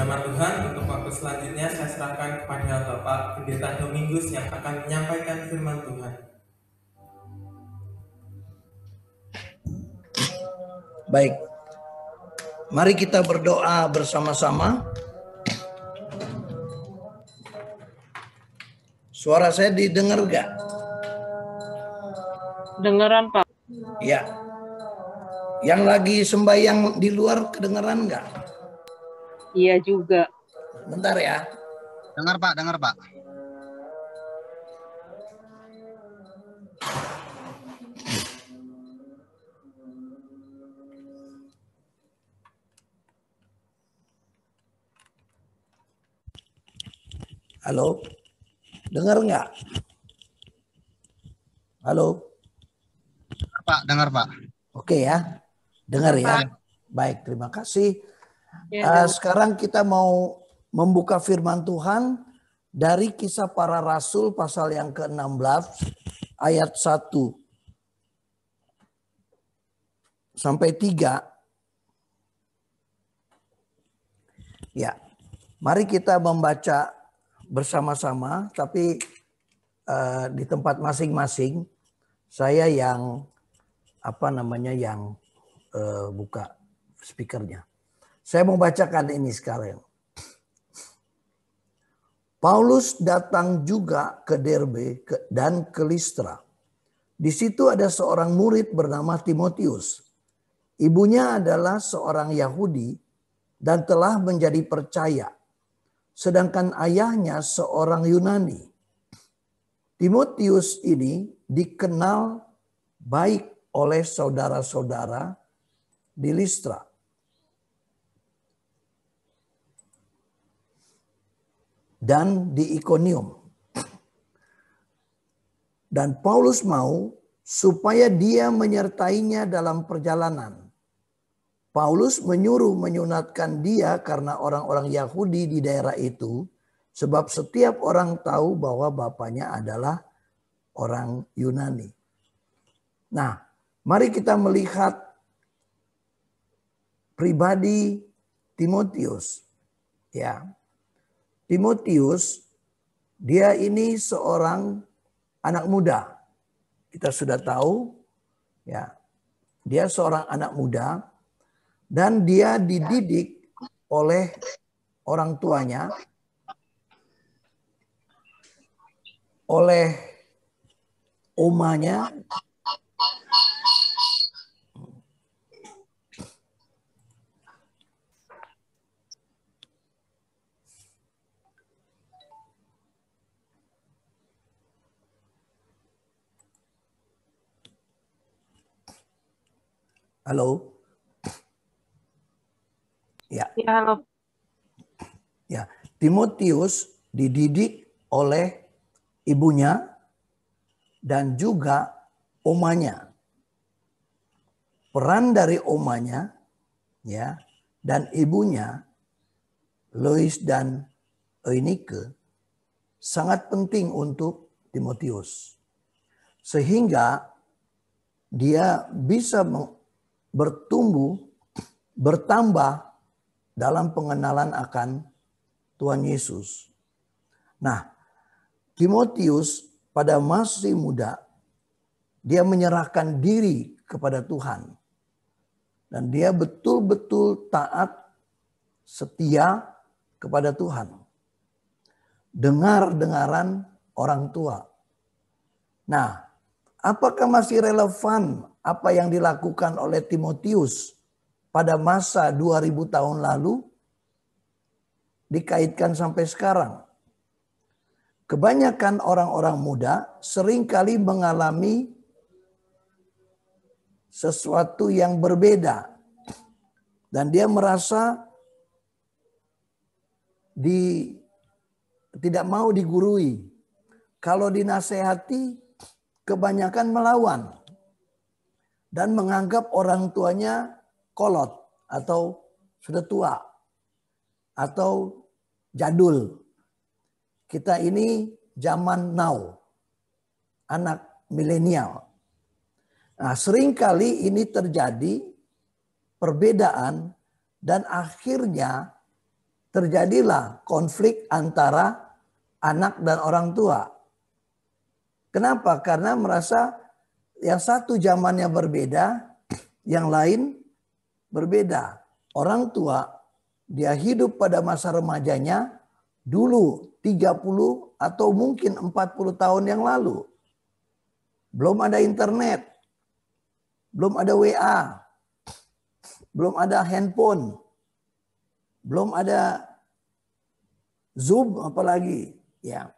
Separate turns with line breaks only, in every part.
Nama Tuhan, untuk waktu selanjutnya saya serahkan kepada Bapak Pendeta Domingus yang akan menyampaikan firman Tuhan.
Baik, mari kita berdoa bersama-sama. Suara saya didengar gak?
Dengeran, Pak.
Ya. Yang lagi sembahyang di luar kedengeran gak?
Iya juga.
Bentar ya.
Dengar Pak, dengar Pak.
Halo, dengar nggak? Halo.
Dengar Pak, dengar Pak.
Oke ya, dengar ya. Baik, terima kasih. Sekarang kita mau membuka firman Tuhan dari Kisah Para Rasul pasal yang ke-16 ayat 1 sampai 3. Ya, mari kita membaca bersama-sama, tapi di tempat masing-masing. Saya yang buka speakernya. Saya mau bacakan ini sekarang. Paulus datang juga ke Derbe dan ke Listra. Di situ ada seorang murid bernama Timotius. Ibunya adalah seorang Yahudi dan telah menjadi percaya. Sedangkan ayahnya seorang Yunani. Timotius ini dikenal baik oleh saudara-saudara di Listra. Dan di Ikonium. Dan Paulus mau supaya dia menyertainya dalam perjalanan. Paulus menyuruh menyunatkan dia karena orang-orang Yahudi di daerah itu. Sebab setiap orang tahu bahwa bapaknya adalah orang Yunani. Nah, mari kita melihat pribadi Timotius. Ya, Timotius, dia ini seorang anak muda. Kita sudah tahu, ya, dia seorang anak muda dan dia dididik oleh orang tuanya, oleh omanya. Halo. Ya.
Ya, halo.
Ya, Timotius dididik oleh ibunya dan juga omanya. Peran dari omanya, ya, dan ibunya, Lois dan Eunike, sangat penting untuk Timotius. Sehingga dia bisa bertambah dalam pengenalan akan Tuhan Yesus. Nah, Timotius pada masih muda, dia menyerahkan diri kepada Tuhan. Dan dia betul-betul taat, setia kepada Tuhan. Dengar-dengaran orang tua. Nah, apakah masih relevan apa yang dilakukan oleh Timotius pada masa 2000 tahun lalu? Dikaitkan sampai sekarang. Kebanyakan orang-orang muda seringkali mengalami sesuatu yang berbeda. Dan dia merasa tidak mau digurui. Kalau dinasehati, kebanyakan melawan. Dan menganggap orang tuanya kolot atau sudah tua. Atau jadul. Kita ini zaman now. Anak milenial. Nah, seringkali ini terjadi perbedaan dan akhirnya terjadilah konflik antara anak dan orang tua. Kenapa? Karena merasa yang satu zamannya berbeda, yang lain berbeda. Orang tua, dia hidup pada masa remajanya dulu 30 atau mungkin 40 tahun yang lalu. Belum ada internet, belum ada WA, belum ada handphone, belum ada Zoom apalagi. Ya.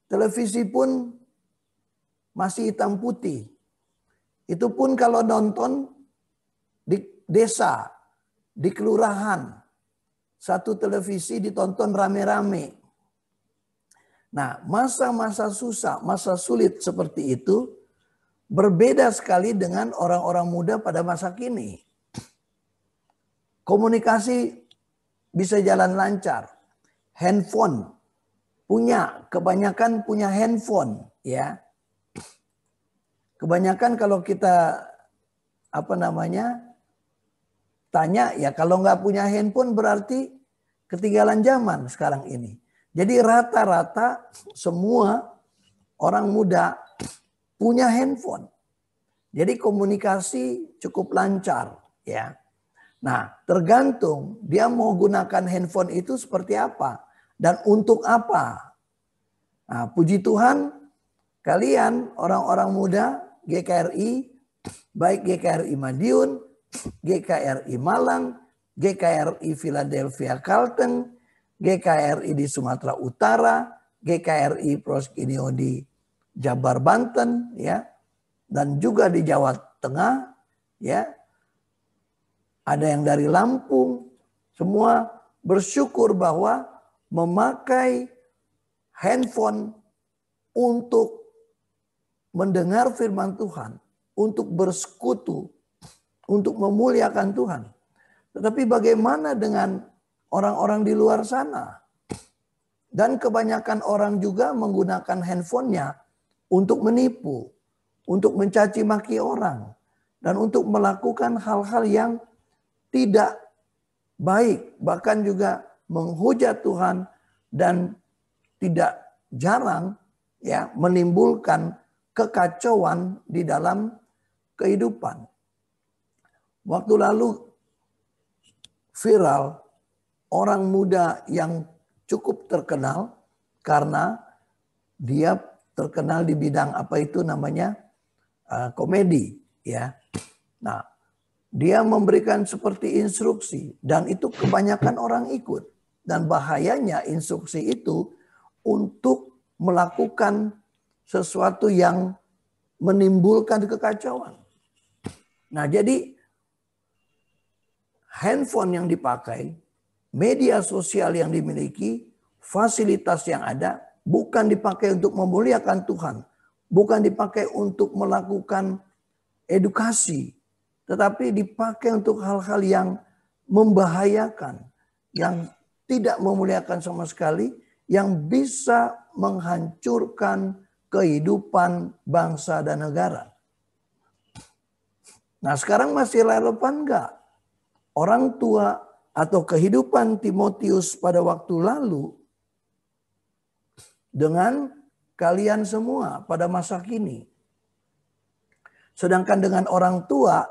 Televisi pun masih hitam putih. Itu pun kalau nonton di desa, di kelurahan, satu televisi ditonton rame-rame. Nah, masa-masa susah, masa sulit seperti itu berbeda sekali dengan orang-orang muda pada masa kini. Komunikasi bisa jalan lancar. Handphone kebanyakan punya handphone, ya. Kebanyakan kalau kita tanya, ya kalau nggak punya handphone berarti ketinggalan zaman sekarang ini. Jadi rata-rata semua orang muda punya handphone. Jadi komunikasi cukup lancar, ya. Nah, tergantung dia mau gunakan handphone itu seperti apa dan untuk apa. Nah, puji Tuhan kalian orang-orang muda GKRI, baik GKRI Madiun, GKRI Malang, GKRI Philadelphia Carlton, GKRI di Sumatera Utara, GKRI Proskinio di Jabar Banten, ya, dan juga di Jawa Tengah, ya. Ada yang dari Lampung, semua bersyukur bahwa memakai handphone untuk mendengar firman Tuhan, untuk bersekutu, untuk memuliakan Tuhan. Tetapi bagaimana dengan orang-orang di luar sana? Dan kebanyakan orang juga menggunakan handphonenya untuk menipu, untuk mencaci maki orang, dan untuk melakukan hal-hal yang tidak baik, bahkan juga menghujat Tuhan dan tidak jarang ya menimbulkan kekacauan di dalam kehidupan. Waktu lalu viral orang muda yang cukup terkenal karena dia terkenal di bidang komedi, ya. Nah, dia memberikan seperti instruksi dan itu kebanyakan orang ikut. Dan bahayanya instruksi itu untuk melakukan sesuatu yang menimbulkan kekacauan. Nah, jadi handphone yang dipakai, media sosial yang dimiliki, fasilitas yang ada bukan dipakai untuk memuliakan Tuhan, bukan dipakai untuk melakukan edukasi, tetapi dipakai untuk hal-hal yang membahayakan, yang tidak memuliakan sama sekali, yang bisa menghancurkan kehidupan bangsa dan negara. Nah, sekarang masih relevan enggak orang tua atau kehidupan Timotius pada waktu lalu dengan kalian semua pada masa kini? Sedangkan dengan orang tua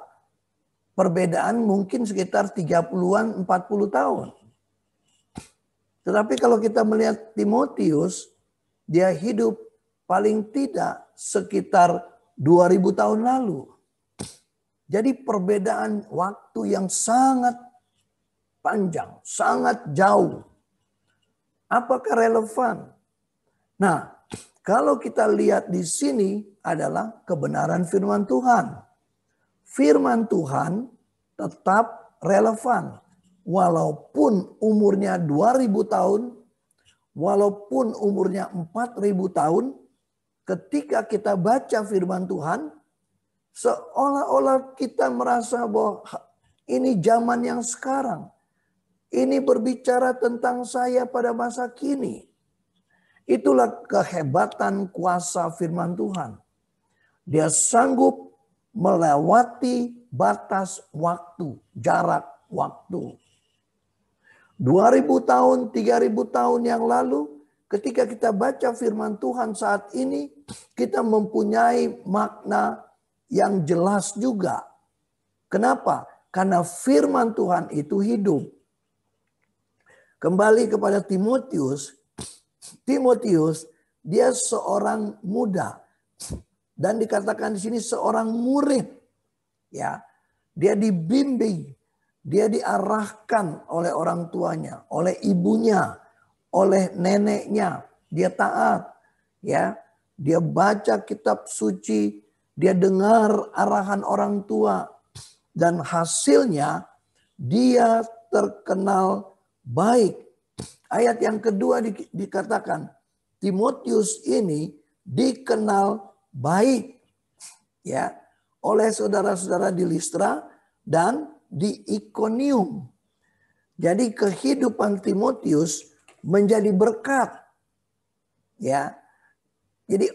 perbedaan mungkin sekitar 30-an, 40 tahun. Tetapi kalau kita melihat Timotius, dia hidup paling tidak sekitar 2000 tahun lalu. Jadi perbedaan waktu yang sangat panjang, sangat jauh. Apakah relevan? Nah, kalau kita lihat di sini adalah kebenaran firman Tuhan. Firman Tuhan tetap relevan. Walaupun umurnya 2000 tahun, walaupun umurnya 4000 tahun, ketika kita baca firman Tuhan, seolah-olah kita merasa bahwa ini zaman yang sekarang. Ini berbicara tentang saya pada masa kini. Itulah kehebatan kuasa firman Tuhan. Dia sanggup melewati batas waktu, jarak waktu. 2000 tahun, 3000 tahun yang lalu, ketika kita baca firman Tuhan saat ini, kita mempunyai makna yang jelas juga. Kenapa? Karena firman Tuhan itu hidup. Kembali kepada Timotius. Timotius, dia seorang muda. Dan dikatakan di sini seorang murid. Ya, dia dibimbing, dia diarahkan oleh orang tuanya, oleh ibunya, oleh neneknya. Dia taat, ya. Dia baca kitab suci, dia dengar arahan orang tua, dan hasilnya dia terkenal baik. Ayat yang kedua dikatakan Timotius ini dikenal baik, ya, oleh saudara-saudara di Listra dan di Ikonium. Jadi kehidupan Timotius menjadi berkat, ya. Jadi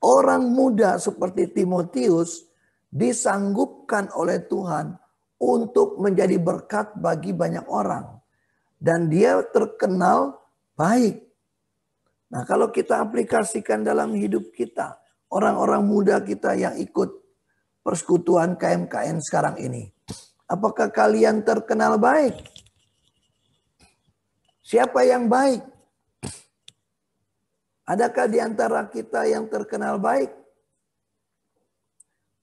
orang muda seperti Timotius disanggupkan oleh Tuhan untuk menjadi berkat bagi banyak orang. Dan dia terkenal baik. Nah, kalau kita aplikasikan dalam hidup kita, orang-orang muda kita yang ikut persekutuan KMKN sekarang ini, apakah kalian terkenal baik? Siapa yang baik? Adakah di antara kita yang terkenal baik?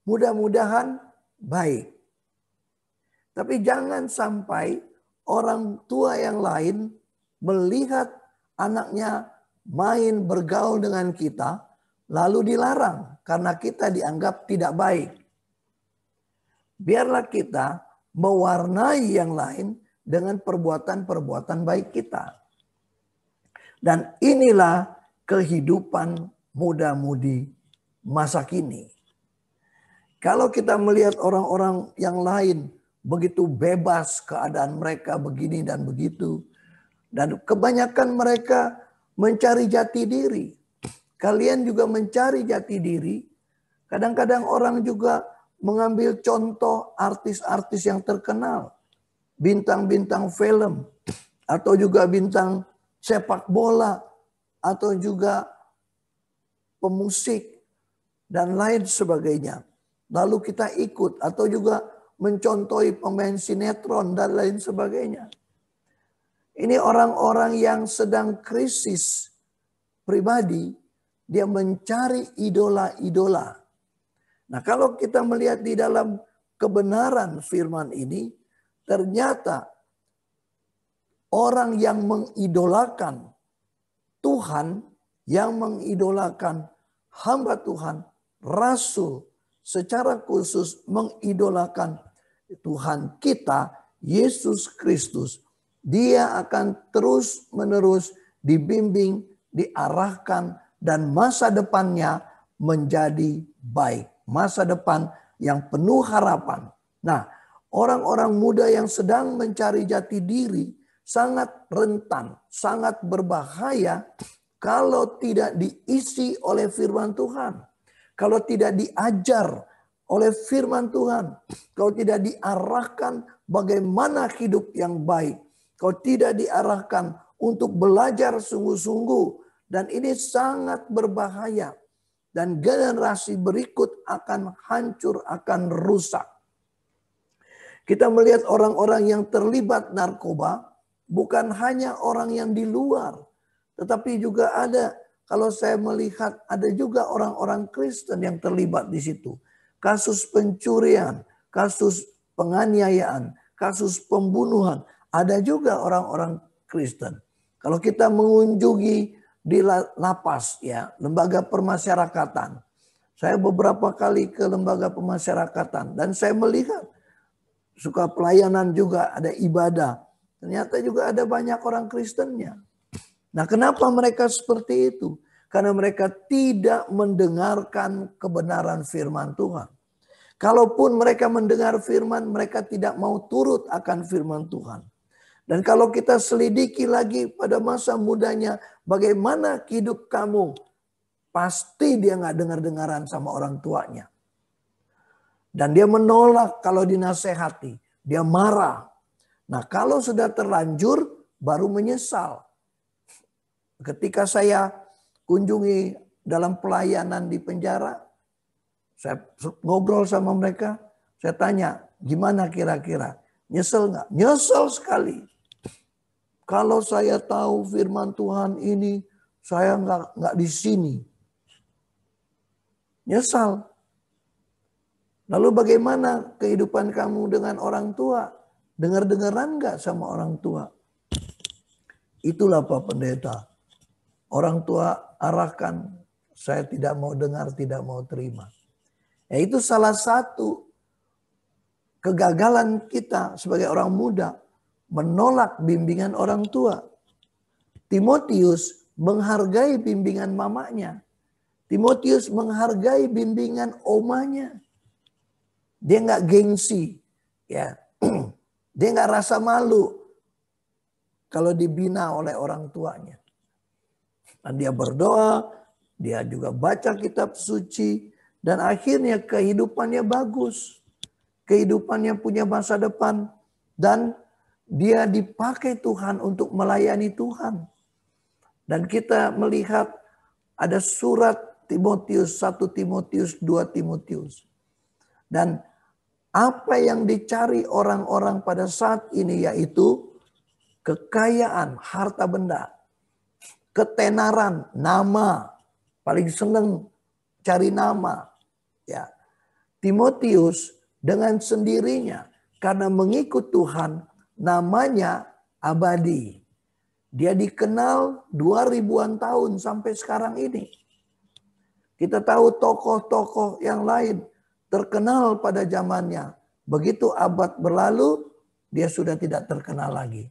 Mudah-mudahan baik. Tapi jangan sampai orang tua yang lain melihat anaknya main bergaul dengan kita, lalu dilarang karena kita dianggap tidak baik. Biarlah kita mewarnai yang lain dengan perbuatan-perbuatan baik kita. Dan inilah kehidupan muda-mudi masa kini. Kalau kita melihat orang-orang yang lain begitu bebas keadaan mereka begini dan begitu. Dan kebanyakan mereka mencari jati diri. Kalian juga mencari jati diri. Kadang-kadang orang juga mengambil contoh artis-artis yang terkenal. Bintang-bintang film. Atau juga bintang sepak bola. Atau juga pemusik. Dan lain sebagainya. Lalu kita ikut. Atau juga mencontohi pemain sinetron dan lain sebagainya. Ini orang-orang yang sedang krisis pribadi. Dia mencari idola-idola. Nah, kalau kita melihat di dalam kebenaran firman ini, ternyata orang yang mengidolakan Tuhan, yang mengidolakan hamba Tuhan, rasul, secara khusus mengidolakan Tuhan kita, Yesus Kristus. Dia akan terus-menerus dibimbing, diarahkan, dan masa depannya menjadi baik. Masa depan yang penuh harapan. Nah, orang-orang muda yang sedang mencari jati diri sangat rentan, sangat berbahaya kalau tidak diisi oleh firman Tuhan. Kalau tidak diajar oleh firman Tuhan. Kalau tidak diarahkan bagaimana hidup yang baik. Kalau tidak diarahkan untuk belajar sungguh-sungguh. Dan ini sangat berbahaya. Dan generasi berikut akan hancur, akan rusak. Kita melihat orang-orang yang terlibat narkoba. Bukan hanya orang yang di luar. Tetapi juga ada, kalau saya melihat ada juga orang-orang Kristen yang terlibat di situ. Kasus pencurian, kasus penganiayaan, kasus pembunuhan. Ada juga orang-orang Kristen. Kalau kita mengunjungi di lapas, ya, lembaga permasyarakatan. Saya beberapa kali ke lembaga permasyarakatan dan saya melihat suka pelayanan juga, ada ibadah. Ternyata juga ada banyak orang Kristennya. Nah, kenapa mereka seperti itu? Karena mereka tidak mendengarkan kebenaran firman Tuhan. Kalaupun mereka mendengar firman, mereka tidak mau turut akan firman Tuhan. Dan kalau kita selidiki lagi pada masa mudanya, bagaimana hidup kamu? Pasti dia nggak dengar-dengaran sama orang tuanya. Dan dia menolak kalau dinasehati. Dia marah. Nah, kalau sudah terlanjur baru menyesal. Ketika saya kunjungi dalam pelayanan di penjara, saya ngobrol sama mereka, saya tanya, gimana kira-kira? Nyesel nggak? Nyesel sekali. Kalau saya tahu firman Tuhan ini, saya nggak di sini. Nyesal. Lalu bagaimana kehidupan kamu dengan orang tua? Dengar-dengaran nggak sama orang tua? Itulah Pak Pendeta. Orang tua arahkan, saya tidak mau dengar, tidak mau terima. Ya, itu salah satu kegagalan kita sebagai orang muda, menolak bimbingan orang tua. Timotius menghargai bimbingan mamanya. Timotius menghargai bimbingan omanya. Dia nggak gengsi, ya. Dia nggak rasa malu kalau dibina oleh orang tuanya. Dan dia berdoa, dia juga baca kitab suci, dan akhirnya kehidupannya bagus. Kehidupannya punya masa depan, dan dia dipakai Tuhan untuk melayani Tuhan. Dan kita melihat ada surat Timotius, 1 Timotius, 2 Timotius. Dan apa yang dicari orang-orang pada saat ini yaitu kekayaan, harta benda, ketenaran, nama. Paling seneng cari nama. Ya. Timotius dengan sendirinya karena mengikut Tuhan, namanya abadi. Dia dikenal 2000-an tahun sampai sekarang ini. Kita tahu tokoh-tokoh yang lain terkenal pada zamannya. Begitu abad berlalu, dia sudah tidak terkenal lagi.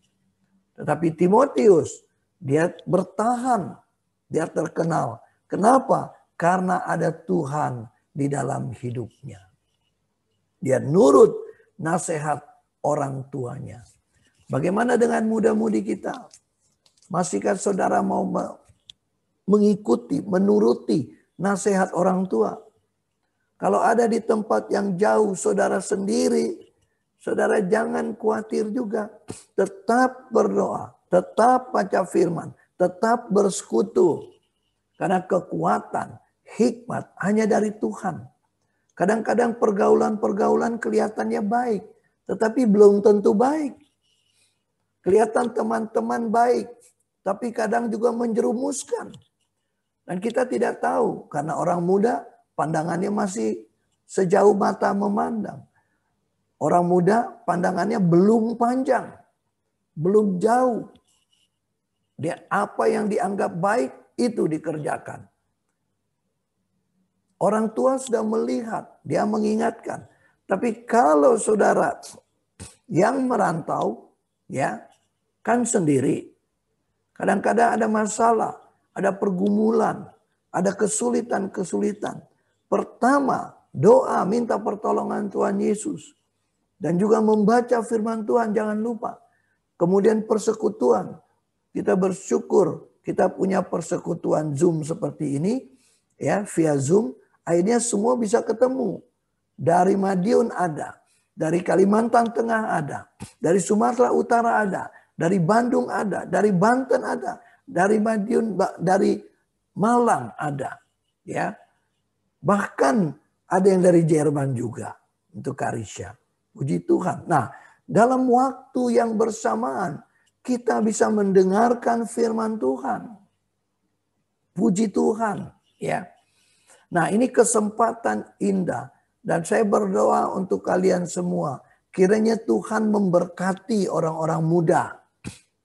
Tetapi Timotius, dia bertahan, dia terkenal. Kenapa? Karena ada Tuhan di dalam hidupnya. Dia nurut nasihat orang tuanya. Bagaimana dengan muda-mudi kita? Masihkah saudara mau mengikuti, menuruti nasihat orang tua? Kalau ada di tempat yang jauh saudara sendiri, saudara jangan khawatir juga. Tetap berdoa, tetap baca firman, tetap bersekutu. Karena kekuatan, hikmat hanya dari Tuhan. Kadang-kadang pergaulan-pergaulan kelihatannya baik, tetapi belum tentu baik. Kelihatan teman-teman baik, tapi kadang juga menjerumuskan. Dan kita tidak tahu, karena orang muda pandangannya masih sejauh mata memandang. Orang muda pandangannya belum panjang, belum jauh. Dia apa yang dianggap baik itu dikerjakan. Orang tua sudah melihat, dia mengingatkan. Tapi kalau saudara yang merantau, ya kan sendiri. Kadang-kadang ada masalah, ada pergumulan, ada kesulitan-kesulitan. Pertama, doa minta pertolongan Tuhan Yesus. Dan juga membaca firman Tuhan, jangan lupa. Kemudian persekutuan. Kita bersyukur kita punya persekutuan Zoom seperti ini. Ya, via Zoom. Akhirnya semua bisa ketemu. Dari Madiun ada. Dari Kalimantan Tengah ada. Dari Sumatera Utara ada. Dari Bandung ada. Dari Banten ada. Dari Madiun, dari Malang ada. Ya. Bahkan ada yang dari Jerman juga. Untuk Karisya. Puji Tuhan. Nah, dalam waktu yang bersamaan. Kita bisa mendengarkan firman Tuhan. Puji Tuhan. Ya. Nah, ini kesempatan indah. Dan saya berdoa untuk kalian semua. Kiranya Tuhan memberkati orang-orang muda.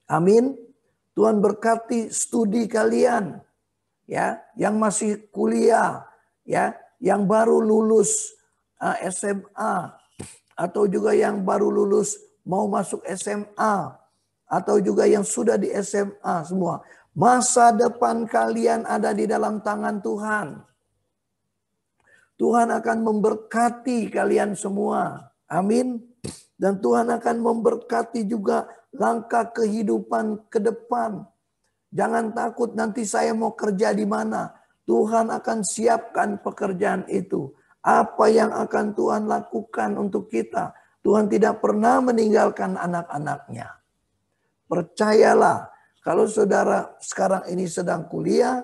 Amin. Tuhan berkati studi kalian. Ya, yang masih kuliah, ya, yang baru lulus SMA, atau juga yang baru lulus mau masuk SMA, atau juga yang sudah di SMA semua. Masa depan kalian ada di dalam tangan Tuhan. Tuhan akan memberkati kalian semua. Amin. Dan Tuhan akan memberkati juga langkah kehidupan ke depan. Jangan takut nanti saya mau kerja di mana. Tuhan akan siapkan pekerjaan itu. Apa yang akan Tuhan lakukan untuk kita. Tuhan tidak pernah meninggalkan anak-anaknya. Percayalah, kalau saudara sekarang ini sedang kuliah,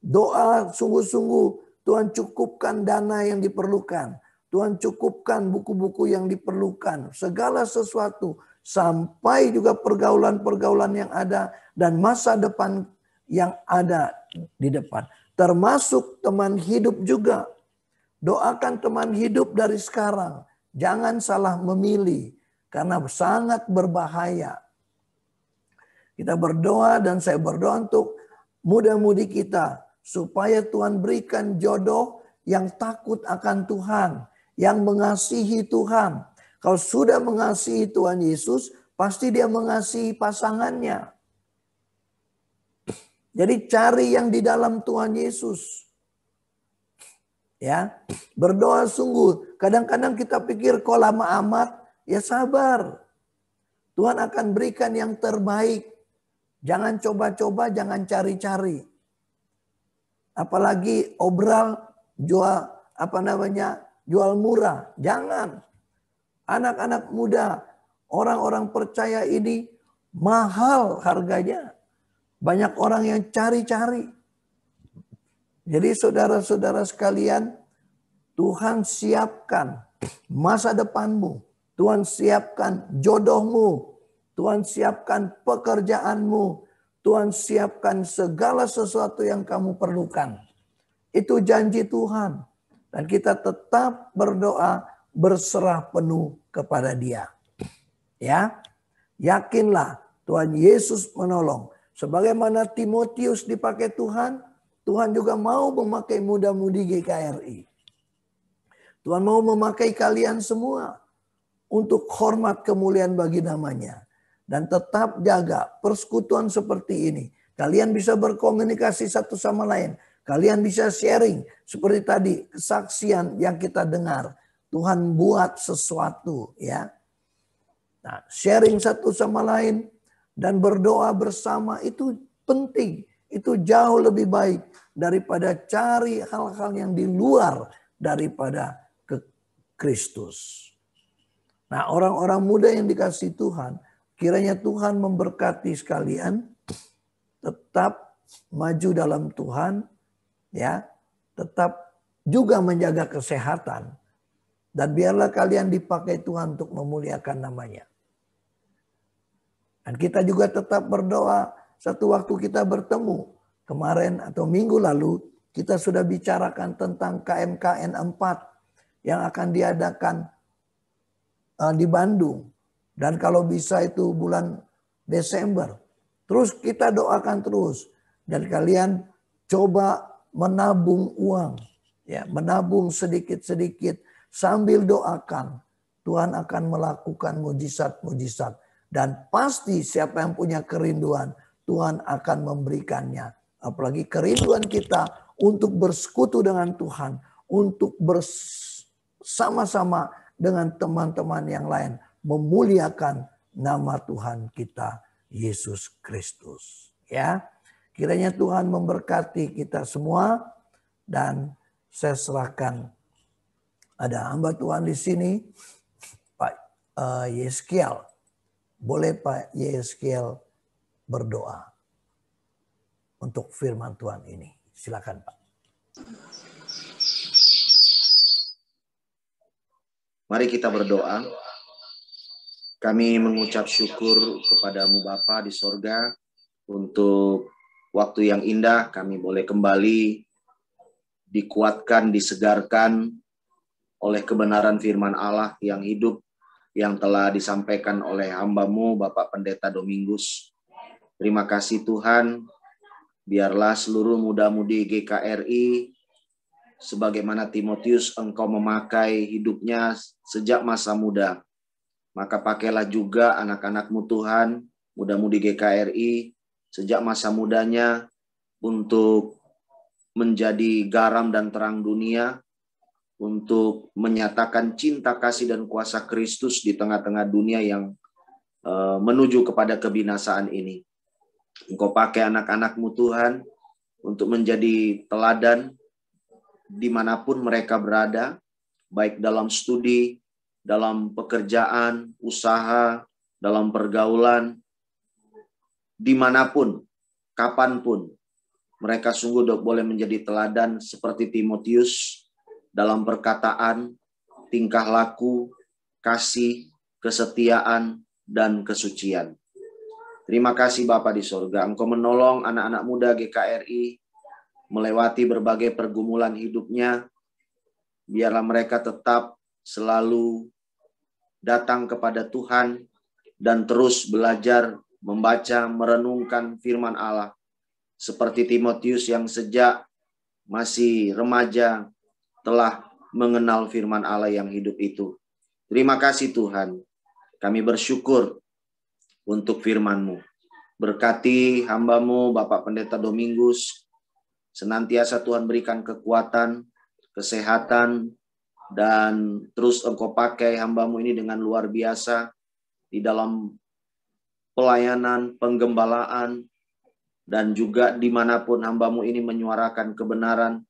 doa sungguh-sungguh, Tuhan cukupkan dana yang diperlukan. Tuhan cukupkan buku-buku yang diperlukan. Segala sesuatu. Sampai juga pergaulan-pergaulan yang ada. Dan masa depan yang ada di depan. Termasuk teman hidup juga. Doakan teman hidup dari sekarang. Jangan salah memilih. Karena sangat berbahaya. Kita berdoa dan saya berdoa untuk muda-mudi kita. Supaya Tuhan berikan jodoh yang takut akan Tuhan. Yang mengasihi Tuhan. Kalau sudah mengasihi Tuhan Yesus, pasti dia mengasihi pasangannya. Jadi cari yang di dalam Tuhan Yesus. Ya, berdoa sungguh. Kadang-kadang kita pikir kok lama amat, ya sabar. Tuhan akan berikan yang terbaik. Jangan coba-coba, jangan cari-cari. Apalagi obral jual jual murah. Jangan. Anak-anak muda, orang-orang percaya ini mahal harganya. Banyak orang yang cari-cari. Jadi saudara-saudara sekalian, Tuhan siapkan masa depanmu. Tuhan siapkan jodohmu. Tuhan siapkan pekerjaanmu. Tuhan siapkan segala sesuatu yang kamu perlukan. Itu janji Tuhan. Dan kita tetap berdoa berserah penuh kepada Dia. Ya, yakinlah Tuhan Yesus menolong. Sebagaimana Timotius dipakai Tuhan, Tuhan juga mau memakai muda-mudi GKRI. Tuhan mau memakai kalian semua untuk hormat kemuliaan bagi namanya. Dan tetap jaga persekutuan seperti ini. Kalian bisa berkomunikasi satu sama lain. Kalian bisa sharing seperti tadi kesaksian yang kita dengar. Tuhan buat sesuatu ya. Nah, sharing satu sama lain dan berdoa bersama itu penting. Itu jauh lebih baik daripada cari hal-hal yang di luar daripada ke Kristus. Nah, orang-orang muda yang dikasihi Tuhan, kiranya Tuhan memberkati sekalian, tetap maju dalam Tuhan, ya, tetap juga menjaga kesehatan, dan biarlah kalian dipakai Tuhan untuk memuliakan namanya. Dan kita juga tetap berdoa. Satu waktu kita bertemu kemarin atau minggu lalu, kita sudah bicarakan tentang KMKN 4 yang akan diadakan di Bandung. Dan kalau bisa itu bulan Desember. Terus kita doakan terus. Dan kalian coba menabung uang. Ya, menabung sedikit-sedikit sambil doakan. Tuhan akan melakukan mujizat-mujizat. Dan pasti siapa yang punya kerinduan, Tuhan akan memberikannya. Apalagi kerinduan kita untuk bersekutu dengan Tuhan. Untuk bersama-sama dengan teman-teman yang lain. Memuliakan nama Tuhan kita, Yesus Kristus. Ya, kiranya Tuhan memberkati kita semua. Dan saya serahkan, ada hamba Tuhan di sini, Pak Yeskiel. Boleh Pak Yeskiel berdoa untuk firman Tuhan ini. Silakan Pak.
Mari kita berdoa. Kami mengucap syukur kepadamu Bapa di sorga untuk waktu yang indah kami boleh kembali dikuatkan, disegarkan oleh kebenaran firman Allah yang hidup yang telah disampaikan oleh hamba-Mu Bapak Pendeta Domingus. Terima kasih Tuhan, biarlah seluruh muda-mudi GKRI sebagaimana Timotius Engkau memakai hidupnya sejak masa muda. Maka pakailah juga anak-anak-Mu Tuhan, muda-mudi GKRI sejak masa mudanya untuk menjadi garam dan terang dunia, untuk menyatakan cinta kasih dan kuasa Kristus di tengah-tengah dunia yang menuju kepada kebinasaan ini. Engkau pakai anak-anak-Mu Tuhan untuk menjadi teladan dimanapun mereka berada, baik dalam studi, dalam pekerjaan, usaha, dalam pergaulan, dimanapun, kapanpun. Mereka sungguh boleh menjadi teladan seperti Timotius dalam perkataan, tingkah laku, kasih, kesetiaan, dan kesucian. Terima kasih Bapa di sorga, Engkau menolong anak-anak muda GKRI melewati berbagai pergumulan hidupnya. Biarlah mereka tetap selalu datang kepada Tuhan dan terus belajar, membaca, merenungkan firman Allah. Seperti Timotius yang sejak masih remaja telah mengenal firman Allah yang hidup itu. Terima kasih Tuhan. Kami bersyukur untuk firman-Mu. Berkati hamba-Mu, Bapak Pendeta Domingus. Senantiasa Tuhan berikan kekuatan, kesehatan, dan terus Engkau pakai hamba-Mu ini dengan luar biasa di dalam pelayanan, penggembalaan, dan juga dimanapun hamba-Mu ini menyuarakan kebenaran.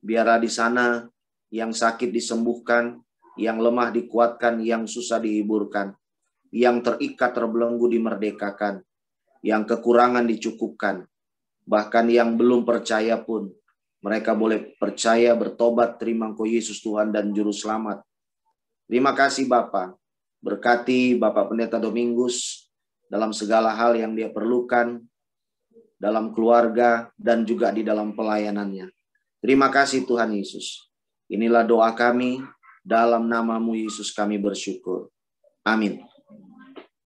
Biarlah di sana yang sakit disembuhkan, yang lemah dikuatkan, yang susah dihiburkan, yang terikat terbelenggu dimerdekakan, yang kekurangan dicukupkan, bahkan yang belum percaya pun mereka boleh percaya, bertobat, terima Engkau Yesus Tuhan dan Juru Selamat. Terima kasih Bapa. Berkati Bapak Pendeta Domingus dalam segala hal yang dia perlukan, dalam keluarga dan juga di dalam pelayanannya. Terima kasih Tuhan Yesus. Inilah doa kami, dalam nama-Mu Yesus kami bersyukur. Amin.